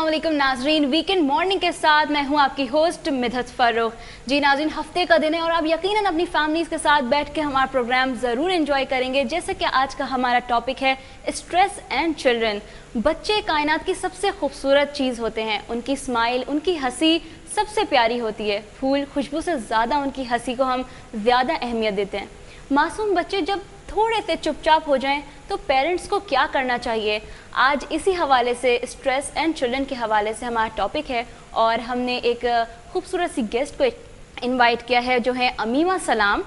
अस्सलाम वालेकुम नाजरीन, वीकेंड मॉर्निंग के साथ मैं हूं आपकी होस्ट मिधत फर्रुख। जी नाजरीन, हफ्ते का दिन है और आप यकीनन अपनी फैमिलीज़ के साथ बैठ के हमारा प्रोग्राम ज़रूर एंजॉय करेंगे। जैसे कि आज का हमारा टॉपिक है स्ट्रेस एंड चिल्ड्रन। बच्चे कायनात की सबसे खूबसूरत चीज़ होते हैं, उनकी स्माइल, उनकी हंसी सबसे प्यारी होती है। फूल खुशबू से ज़्यादा उनकी हंसी को हम ज़्यादा अहमियत देते हैं। मासूम बच्चे जब थोड़े से चुपचाप हो जाएं तो पेरेंट्स को क्या करना चाहिए, आज इसी हवाले से स्ट्रेस एंड चिल्ड्रन के हवाले से हमारा टॉपिक है। और हमने एक खूबसूरत सी गेस्ट को इनवाइट किया है जो है अमीमा सलाम,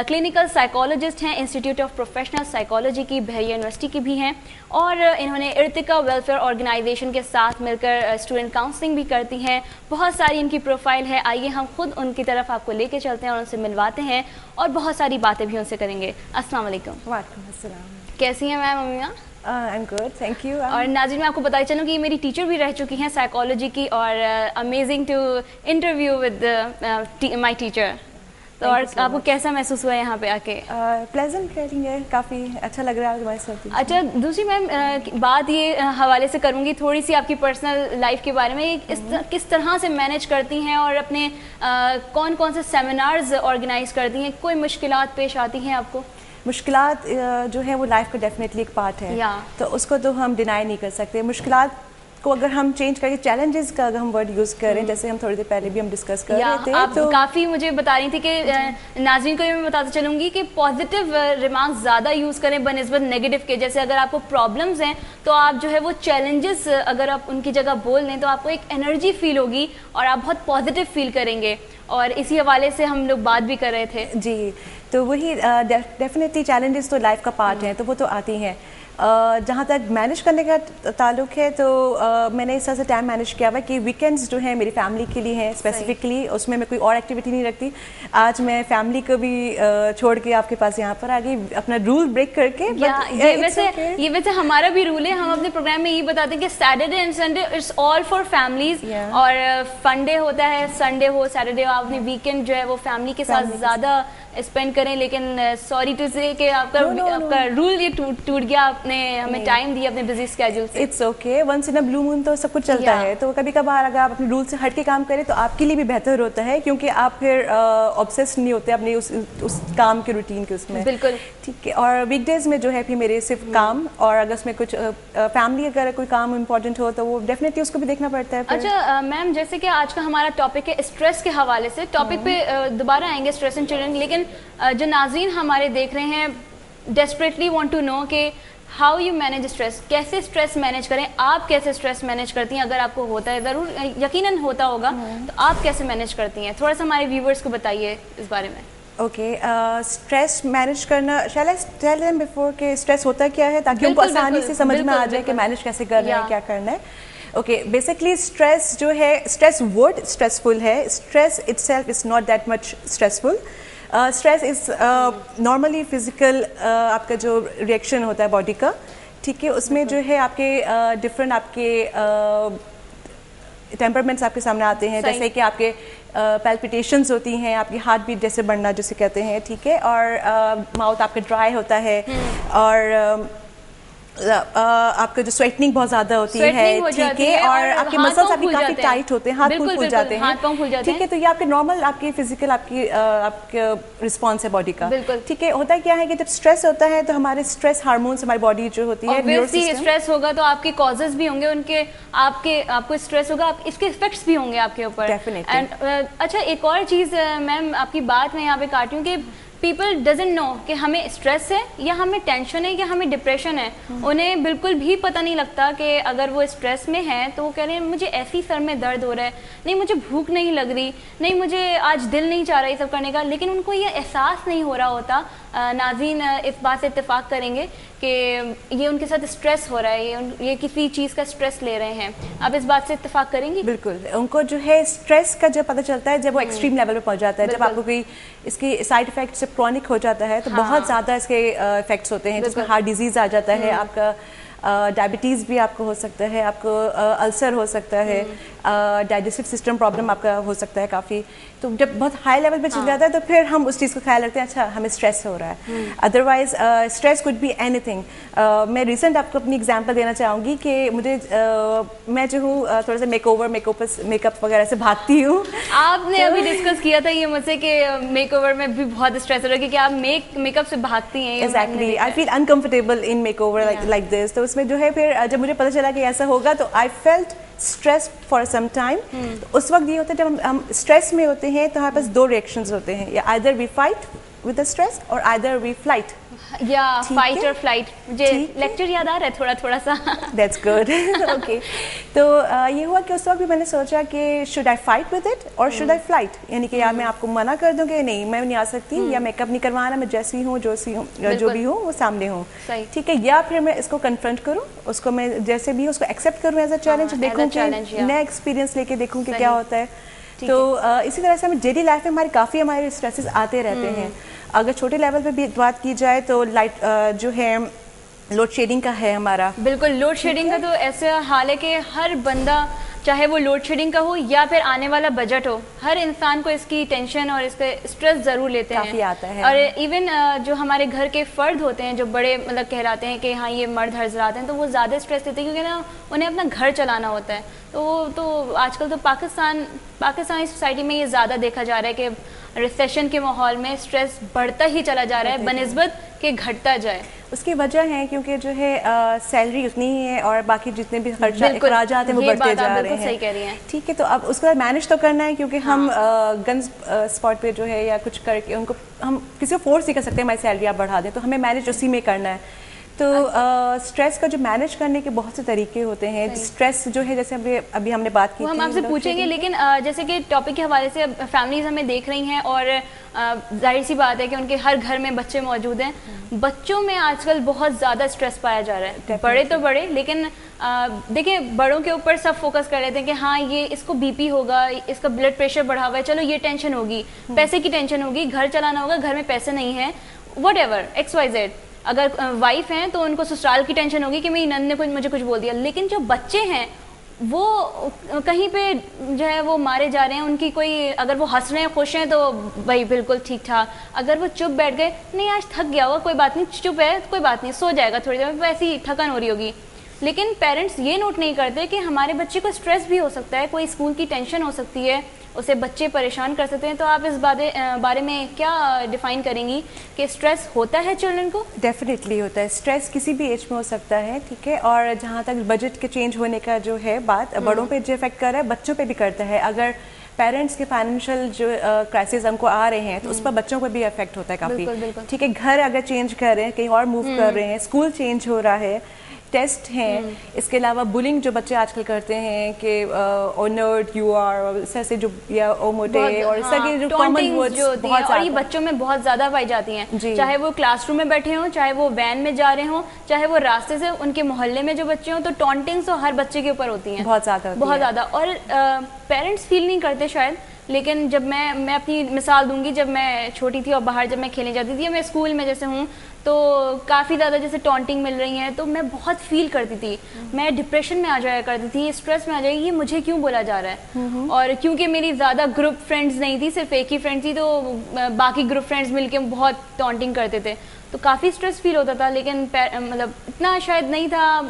क्लिनिकल साइकोलॉजिस्ट हैं, इंस्टीट्यूट ऑफ प्रोफेशनल साइकोलॉजी की बहरिया यूनिवर्सिटी की भी हैं और इन्होंने इर्तिका वेलफेयर ऑर्गेनाइजेशन के साथ मिलकर स्टूडेंट काउंसलिंग भी करती हैं। बहुत सारी इनकी प्रोफाइल है, आइए हम खुद उनकी तरफ आपको लेके चलते हैं और उनसे मिलवाते हैं और बहुत सारी बातें भी उनसे करेंगे। अस्सलाम वालेकुम। वालेकुम अस्सलाम। कैसी हैं ma'am Amima? I am good, thank you. और नाज़रीन, मैं आपको बताई चलूँ कि ये मेरी टीचर भी रह चुकी हैं साइकोलॉजी की और amazing to interview with my teacher. तो और आपको कैसा महसूस हुआ यहाँ पे आके? प्लेजेंट फीलिंग है, काफ़ी अच्छा लग रहा है हमारे साथ। अच्छा, दूसरी मैम बात ये हवाले से करूँगी थोड़ी सी आपकी पर्सनल लाइफ के बारे में, किस तरह से मैनेज करती हैं और अपने कौन कौन से सेमिनार्स ऑर्गेनाइज करती हैं, कोई मुश्किलात पेश आती हैं आपको? मुश्किलात जो है वो लाइफ का डेफिनेटली एक पार्ट है, तो उसको तो हम डिनाई नहीं कर सकते। मुश्किलात को अगर हम चेंज करें, चैलेंजेस का अगर हम वर्ड यूज़ करें, जैसे हम थोड़ी देर पहले भी हम डिस्कस कर रहे थे, आप तो काफ़ी मुझे बता रही थी कि नाज़रीन को मैं बताते चलूँगी कि पॉजिटिव रिमार्क्स ज़्यादा यूज़ करें बनस्बत नेगेटिव के। जैसे अगर आपको प्रॉब्लम्स हैं तो आप जो है वो चैलेंजेस अगर आप उनकी जगह बोल दें तो आपको एक एनर्जी फील होगी और आप बहुत पॉजिटिव फील करेंगे। और इसी हवाले से हम लोग बात भी कर रहे थे। जी, तो वही डेफिनेटली चैलेंजेस तो लाइफ का पार्ट है, तो वो तो आती हैं। जहाँ तक मैनेज करने का ताल्लुक है तो मैंने इस तरह से टाइम मैनेज किया हुआ कि वीकेंड्स जो है मेरी फैमिली के लिए हैं स्पेसिफिकली, उसमें मैं कोई और एक्टिविटी नहीं रखती। आज मैं फैमिली को भी छोड़ के आपके पास यहाँ पर आ गई, अपना रूल ब्रेक करके। ये वैसे हमारा भी रूल है, हम अपने प्रोग्राम में ये बताते हैं कि Saturday and Sunday it's all for families, और फंडे होता है, संडे हो सैटरडे हो, आप अपने वीकेंड जो है वो फैमिली के साथ ज़्यादा स्पेंड करें। लेकिन सॉरी टू से कि आपका रूल ये टूट गया, आपने हमें टाइम दिया अपने बिजी स्केड्यूल से। It's okay, once in a blue moon तो सब कुछ चलता है, तो कभी कभार अगर आप अपने रूल से हट के काम करें तो आपके लिए भी बेहतर होता है, क्योंकि आप फिर ऑब्सेस्ड नहीं होते अपने उस काम के रूटीन के उसमें। बिल्कुल ठीक है। और वीकडेज में जो है फिर मेरे सिर्फ काम, और अगर उसमें कुछ फैमिली अगर कोई काम इंपॉर्टेंट हो तो वो डेफिनेटली उसको भी देखना पड़ता है। अच्छा मैम, जैसे कि आज का हमारा टॉपिक है स्ट्रेस के हवाले से, टॉपिक पे दोबारा आएंगे स्ट्रेस एंड चिल्ड्रन, लेकिन जो नाज़रीन हमारे देख रहे हैं डेस्परेटली वांट टू नो कि हाउ यू मैनेज स्ट्रेस, कैसे स्ट्रेस मैनेज करें, आप कैसे स्ट्रेस मैनेज करती हैं? अगर आपको होता है, ज़रूर यकीनन होता होगा, तो आप कैसे मैनेज करती हैं? थोड़ा सा हमारे व्यूवर्स को बताइए इस बारे में। ओके, स्ट्रेस मैनेज करना, शैल आई टेल देम बिफोर कि स्ट्रेस होता क्या है, ताकि उनको आसानी से समझ में आ जाए कि मैनेज कैसे कर रहे हैं, क्या करना है। ओके, बेसिकली स्ट्रेस जो है, स्ट्रेस वर्ड स्ट्रेसफुल है, stress itself is not that much stressful. Stress is normally physical आपका जो रिएक्शन होता है बॉडी का, ठीक है, उसमें जो है आपके डिफरेंट आपके टेम्परमेंट्स आपके सामने आते हैं, जैसे कि आपके पैल्पिटेशंस होती हैं, आपकी हार्ट बीट जैसे बढ़ना जिसे कहते हैं, ठीक है, और माउथ आपका ड्राई होता है, और आपका जो स्वेटनिंग बहुत ज्यादा होती है, ठीक है, और आपके मसल्स आपके काफी टाइट होते हैं, हाथ फूल जाते हैं, ठीक है, तो ये आपके नॉर्मल आपकी फिजिकल आपके रिस्पॉन्स है बॉडी का, ठीक है। होता क्या है कि जब स्ट्रेस होता है तो हमारे स्ट्रेस हार्मोन्स हमारी बॉडी जो होती है, स्ट्रेस होगा तो आपके कॉजेज भी होंगे उनके, आपको स्ट्रेस होगा, इसके इफेक्ट्स भी होंगे आपके ऊपर, डेफिनेटली। अच्छा, एक और चीज मैम आपकी बात में यहाँ पे काटी हूँ कि पीपल डजंट नो कि हमें स्ट्रेस है या हमें टेंशन है या हमें डिप्रेशन है। उन्हें बिल्कुल भी पता नहीं लगता कि अगर वो स्ट्रेस में है तो वो कह रहे हैं मुझे ऐसी सर में दर्द हो रहा है, नहीं मुझे भूख नहीं लग रही, नहीं मुझे आज दिल नहीं चाह रहा ये सब करने का, लेकिन उनको ये एहसास नहीं हो रहा होता। नाज़रीन इस बात से इत्तेफाक करेंगे कि ये उनके साथ स्ट्रेस हो रहा है, ये किसी चीज़ का स्ट्रेस ले रहे हैं। आप इस बात से इत्तेफाक करेंगी? बिल्कुल, उनको जो है स्ट्रेस का जब पता चलता है जब वो एक्सट्रीम लेवल पे पहुंच जाता है, जब आपको कोई इसकी साइड इफेक्ट से क्रॉनिक हो जाता है तो बहुत ज़्यादा इसके इफेक्ट्स होते हैं, जिसमें हार्ट डिजीज़ आ जाता है, आपका ڈائبٹیز بھی آپ کو ہو سکتا ہے, آپ کو السر ہو سکتا ہے, ڈائجسٹو سسٹم پرابلم آپ کا ہو سکتا ہے کافی. تو جب بہت ہائی لیول پہ چل جاتا ہے تو پھر ہم اس چیز کو خیال رکھتے ہیں اچھا ہمیں اسٹریس ہو رہا ہے. ادروائز اسٹریس کوڈ بی اینی تھنگ. میں ریسنٹ آپ کو اپنی ایگزامپل دینا چاہوں گی کہ مجھے میں جو ہوں تھوڑا سا میک اپ وغیرہ سے بھاگتی ہوں. آپ نے ابھی ڈسکس کیا تھا یہ مجھ سے کہ میک اوور میں بھی بہت اسٹریس ہو رہا ہے کیونکہ آپ میک اپ سے بھاگتی ہیں. Exactly I feel uncomfortable in makeover like this. تو اس میں جو ہے پھر جب مجھے پتہ چلا کہ ایسا ہوگا تو I felt stress for some time. اس وقت یہ ہوتا ہے جب ہم اسٹریس میں ہوتے ہیں تو ہمارے پاس دو ریئیکشنز ہوتے ہیں, یا either we fight with the stress اور آئدر وی فلائٹ. یا فائٹ اور فلائٹ. مجھے لیکچر یاد آ رہا ہے تھوڑا سا. That's good. اوکے, تو یہ ہوا کہ اس وقت بھی میں نے سوچا کہ should I fight with it اور شوڈ آئی فلائٹ, یعنی کہ یا میں آپ کو منع کر دوں کہ نہیں میں نہیں آ سکتی, یا میک اپ نہیں کروانا, میں جیسی ہوں جو بھی ہوں وہ سامنے ہوں, ٹھیک ہے, یا پھر میں اس کو کنفرنٹ کروں, اس کو میں جیسے بھی اس کو ایکسیپٹ کروں ایز اے چیلنج, دیکھوں کہ نیا ایکسپیرینس لے کے دیکھوں کہ کیا ہوتا ہے. تو اسی طرح سے ہمیں ڈیلی لائف میں ہمارے اسٹریسز آتے رہتے ہیں. اگر چھوٹے لیول پہ بھی بات کی جائے تو لائٹ جو ہے لوڈ شیڈنگ کا ہے ہمارا. بالکل, لوڈ شیڈنگ کا تو ایسا حال ہے کہ ہر بندہ چاہے وہ لوڈ شیڈنگ کا ہو یا پھر آنے والا بجٹ ہو, ہر انسان کو اس کی ٹینشن اور اس کا اسٹریس ضرور لیتے ہیں. کافی آتا ہے. اور ایون جو ہمارے گھر کے فرد ہوتے ہیں جو بڑے مطلب کہلاتے ہیں کہ ہاں یہ مرد حضرات ہیں, تو وہ زیادہ اسٹریس لیتے ہیں کیونکہ نا انہیں اپنا گھر چلانا ہوتا ہے. تو آج کل تو پاکستانی سوسائٹی میں یہ زیادہ دیکھا جا رہا ہے کہ ریسیشن کے ماحول میں اسٹریس بڑھتا ہی چلا جا رہا ہے بنسبت کہ گھٹتا جائے. اس کی وجہ ہے کیونکہ جو ہے سیلری اتنی ہی ہے اور باقی جتنے بھی اخراجات ہیں وہ بڑھتے جا رہے ہیں. صحیح کہہ رہی ہیں. ٹھیک ہے, تو اب اس کو مینیج تو کرنا ہے کیونکہ ہم گنز اسپاٹ پہ جو ہے یا کچھ کر کے ان کو ہم کسی کو فورس نہیں کر سکتے ہماری سیلری آپ بڑھا دیں, تو ہمیں مینیج اسی میں کرنا ہے. تو اسٹریس کا جو مینیج کرنے کے بہت سے طریقے ہوتے ہیں. اسٹریس جو ہے جیسے ابھی ہم نے بات کی, وہ ہم آپ سے پوچھیں گے, لیکن جیسے کہ ٹاپک کے حوالے سے فیملیز ہمیں دیکھ رہی ہیں اور ظاہر سی بات ہے کہ ان کے ہر گھر میں بچے موجود ہیں. بچوں میں آج کل بہت زیادہ اسٹریس پایا جا رہا ہے. بڑے تو بڑے, لیکن دیکھیں بڑوں کے اوپر سب فوکس کر لیتے ہیں کہ ہاں یہ اس کو بی پی ہوگا, اس کا بلڈ پریشر بڑھا ہوا ہے, چلو یہ ٹینشن ہوگی, پیسے کی ٹینشن ہوگی, گھر چلانا ہوگا, گھر میں پیسے نہیں ہیں, whatever X Y Z. اگر وائف ہیں تو ان کو سسرال کی ٹینشن ہوگی کہ میری نند نے مجھے کچھ بول دیا. لیکن جو بچے ہیں وہ کہیں پہ جو ہے وہ مارے جا رہے ہیں, ان کی کوئی اگر وہ ہنس رہے ہیں خوش ہیں تو بھائی بالکل ٹھیک ٹھاک, اگر وہ چپ بیٹھ گئے نہیں آج تھک گیا ہوگا کوئی بات نہیں, چپ ہے کوئی بات نہیں, سو جائے گا تھوڑی دیر میں, ویسی تھکن ہو رہی ہوگی. لیکن پیرنٹس یہ نوٹ نہیں کرتے کہ ہمارے بچے کو اسٹریس بھی ہو سکتا ہے, کوئی اسکول کی ٹینشن ہو سکتی ہے, اسے بچے پریشان کر سکتے ہیں. تو آپ اس بارے میں کیا ڈیفائن کریں گی کہ اسٹریس ہوتا ہے چلڈرن کو؟ ڈیفینیٹلی ہوتا ہے. اسٹریس کسی بھی ایج میں ہو سکتا ہے, ٹھیک ہے, اور جہاں تک بجٹ کے چینج ہونے کا جو ہے بات, بڑوں پہ جو افیکٹ کر رہا ہے بچوں پہ بھی کرتا ہے. اگر پیرنٹس کے فائنینشیل جو کرائسس ہم کو آ رہے ہیں تو اس پر بچوں کو بھی افیکٹ ہوتا ہے کافی. ٹھیک ہے, گھر اگر چینج کر رہے ہیں, کہیں اور موو کر رہے ہیں, اسکول چینج ہو رہا ہے, ٹیسٹ ہیں, اس کے علاوہ بلنگ جو بچے آج کل کرتے ہیں کہ اونرڈ یو آر, اس طرح سے جو یا او موٹے اور اس طرح کے جو کامن ورڈز بہت, اور یہ بچوں میں بہت زیادہ پائی جاتی ہیں, چاہے وہ کلاس روم میں بیٹھے ہوں, چاہے وہ وین میں جا رہے ہوں, چاہے وہ راستے سے ان کے محلے میں جو بچے ہوں, تو ٹونٹنگس تو ہر بچے کے اوپر ہوتی ہیں بہت زیادہ. اور پیرنٹس فیل نہیں کرتے شاید, لیکن جب میں اپنی مثال دوں گی, جب میں چھوٹی تھی اور باہر جب میں کھیلنے جاتی تھی, میں اسکول میں جیسے ہوں تو کافی زیادہ جیسے ٹونٹنگ مل رہی ہیں تو میں بہت فیل کرتی تھی, میں ڈپریشن میں آ جایا کرتی تھی, اسٹریس میں آ جائے, یہ مجھے کیوں بولا جا رہا ہے. اور کیونکہ میری زیادہ گروپ فرینڈز نہیں تھی, صرف ایک ہی فرینڈ تھی, تو باقی گروپ فرینڈز مل کے بہت ٹونٹنگ کرتے تھے, تو کافی اسٹریس فیل ہوتا تھا. لیکن مطلب اتنا شاید نہیں تھا,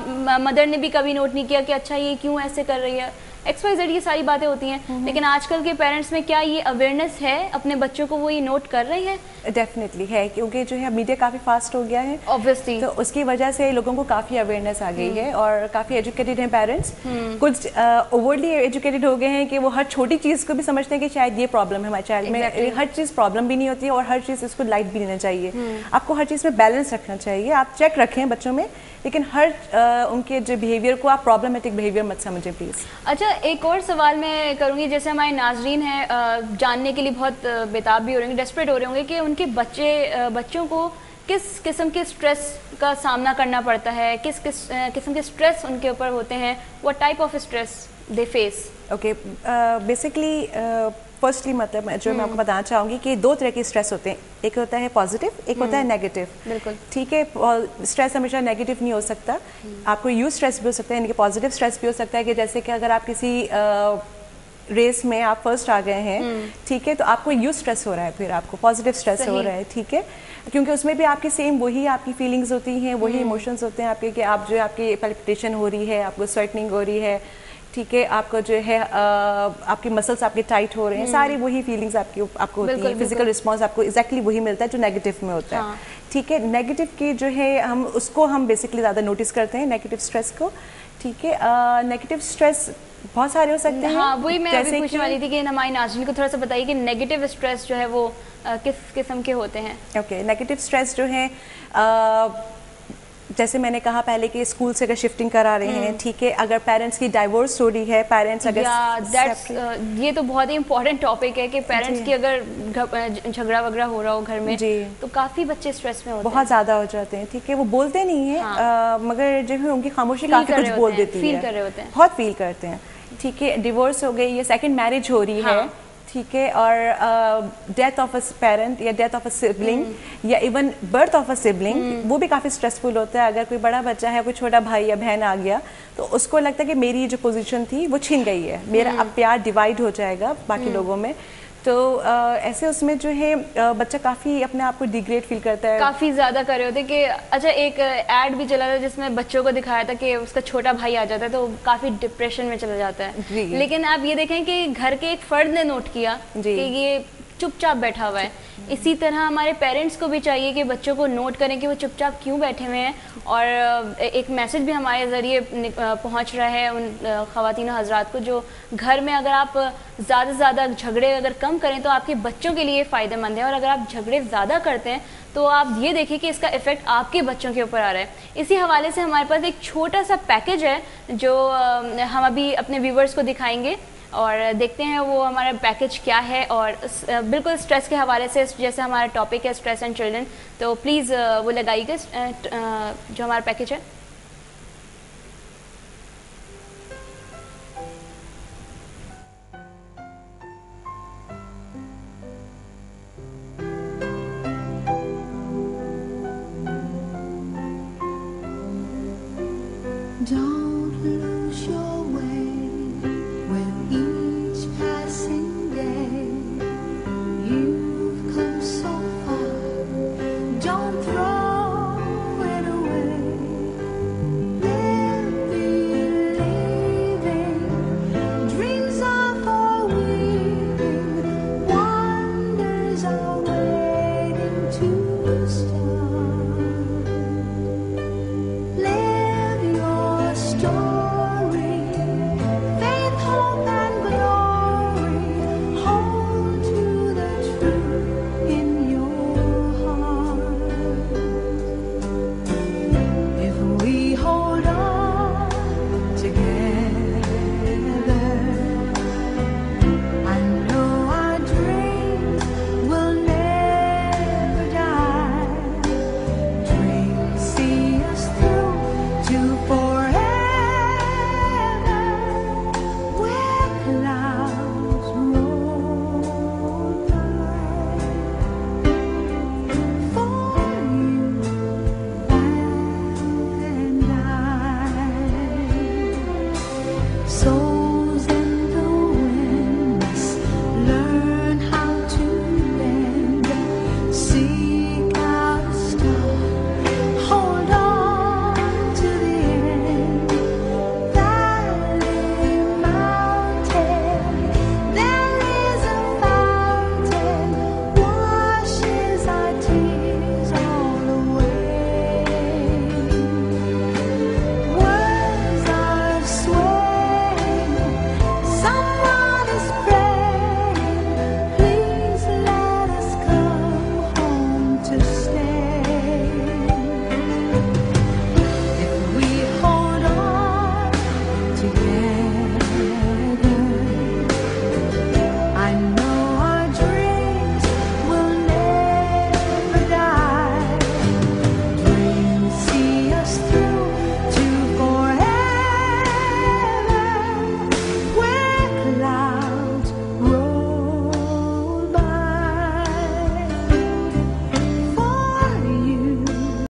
مدر نے بھی کبھی نوٹ نہیں کیا کہ اچھا یہ کیوں ایسے کر رہی ہے, ایکس وائی زیڈ, یہ ساری باتیں ہوتی ہیں. لیکن آج کل کے پیرنٹس میں کیا یہ اویئرنیس ہے اپنے بچوں کو, وہ یہ نوٹ کر رہے ہیں؟ ڈیفینیٹلی ہے, کیونکہ جو ہے میڈیا کافی فاسٹ ہو گیا ہے obviously, تو اس کی وجہ سے لوگوں کو کافی اویئرنیس آ گئی ہے اور کافی ایجوکیٹڈ ہیں پیرنٹس. کچھ اوورلی ایجوکیٹڈ ہو گئے ہیں کہ وہ ہر چھوٹی چیز کو بھی سمجھتے ہیں کہ شاید یہ پرابلم ہے ہمارے چائلڈ میں. ہر چیز پرابلم بھی نہیں ہوتی ہے اور ہر چیز اس کو لائٹ بھی لینا چاہیے. آپ کو ہر چیز میں بیلنس رکھنا چاہیے. آپ چیک رکھیں بچوں میں, لیکن ہر ان کے جو بیہیویئر کو آپ پرابلمٹک بیہیویئر مت سمجھیں پلیز. اچھا, ایک اور سوال میں کروں گی, جیسے ہمارے ناظرین ہیں جاننے کے لیے بہت بےتاب بھی ہو رہے ہوں گے, ڈیسپریٹ ہو رہے ہوں گے کہ ان کے بچوں کو کس قسم کے اسٹریس کا سامنا کرنا پڑتا ہے, کس قسم کے اسٹریس ان کے اوپر ہوتے ہیں, what type of stress they face. Okay, basically firstly मतलब जो मैं आपको बताना चाहूँगी कि 2 तरह के स्ट्रेस होते हैं, एक होता है पॉजिटिव, एक होता है नेगेटिव। बिल्कुल ठीक है, स्ट्रेस हमेशा नेगेटिव नहीं हो सकता, आपको यूज स्ट्रेस भी हो सकता है, यानी कि पॉजिटिव स्ट्रेस भी हो सकता है कि जैसे कि अगर आप किसी रेस में आप फर्स्ट आ गए हैं, ठीक है, तो आपको यूज स्ट्रेस हो रहा है, फिर आपको पॉजिटिव स्ट्रेस हो रहा है, ठीक है, क्योंकि उसमें भी आपकी सेम वही आपकी फीलिंग्स होती हैं, वही इमोशंस होते हैं आपके, कि आप जो आपकी पैल्पिटेशन हो रही है, आपको स्वेटनिंग हो रही है, ठीक है, आपको जो है आपके मसल्स आपके टाइट हो रहे हैं, सारी वही फीलिंग्स आपको होती है, फिजिकल रिस्पॉन्स आपको एग्जैक्टली वही मिलता है जो नेगेटिव में होता है। ठीक है, नेगेटिव की जो है हम बेसिकली ज़्यादा नोटिस करते हैं नेगेटिव स्ट्रेस को। ठीक है, नेगेटिव स्ट्रेस बहुत सारे हो सकते हैं। हाँ, वही मैं अभी पूछने वाली थी कि हमारी नाज़रीन को थोड़ा सा बताइए कि नेगेटिव स्ट्रेस जो है वो किस किस्म के होते हैं। ओके, नेगेटिव स्ट्रेस जो है जैसे मैंने कहा पहले कि स्कूल से अगर शिफ्टिंग करा रहे हैं, ठीक है, अगर पेरेंट्स की डाइवोर्स हो रही है, पेरेंट्स अगर ये तो बहुत ही इंपॉर्टेंट टॉपिक है कि पेरेंट्स की अगर झगड़ा वगड़ा हो रहा हो घर में तो काफी बच्चे स्ट्रेस में होते हैं, बहुत ज्यादा हो जाते हैं। ठीक है, वो बोलते नहीं है मगर जो है उनकी खामोशी काफी कुछ बोल देती है, फील कर रहे होते हैं, बहुत फील करते हैं। ठीक है, डिवोर्स हो गई या सेकंड मैरिज हो रही है, ठीक है, और डेथ ऑफ अ पेरेंट या डेथ ऑफ अ सिबलिंग या even birth of a sibling, वो भी काफ़ी स्ट्रेसफुल होता है। अगर कोई बड़ा बच्चा है, कोई छोटा भाई या बहन आ गया तो उसको लगता है कि मेरी जो पोजीशन थी वो छिन गई है, मेरा अब प्यार डिवाइड हो जाएगा बाकी लोगों में, तो ऐसे उसमें जो है बच्चा काफ़ी अपने आप को डिग्रेड फील करता है, काफ़ी ज़्यादा कर रहे होते कि अच्छा एक ऐड भी चला था जिसमें बच्चों को दिखाया था कि उसका छोटा भाई आ जाता है तो काफ़ी डिप्रेशन में चला जाता है। लेकिन आप ये देखें कि घर के एक फर्द ने नोट किया कि ये चुपचाप बैठा हुआ है। इसी तरह हमारे पेरेंट्स को भी चाहिए कि बच्चों को नोट करें कि वो चुपचाप क्यों बैठे हुए हैं, और एक मैसेज भी हमारे ज़रिए पहुंच रहा है उन ख़वातीन और हज़रात को जो घर में अगर आप ज़्यादा से ज़्यादा झगड़े अगर कम करें तो आपके बच्चों के लिए फ़ायदेमंद है, और अगर आप झगड़े ज़्यादा करते हैं तो आप ये देखिए कि इसका इफ़ेक्ट आपके बच्चों के ऊपर आ रहा है। इसी हवाले से हमारे पास एक छोटा सा पैकेज है जो हम अभी अपने व्यूवर्स को दिखाएंगे और देखते हैं वो हमारा पैकेज क्या है, और बिल्कुल स्ट्रेस के हवाले से जैसे हमारा टॉपिक है स्ट्रेस एंड चिल्ड्रन, तो प्लीज़ वो लगाइएगा जो हमारा पैकेज है। जा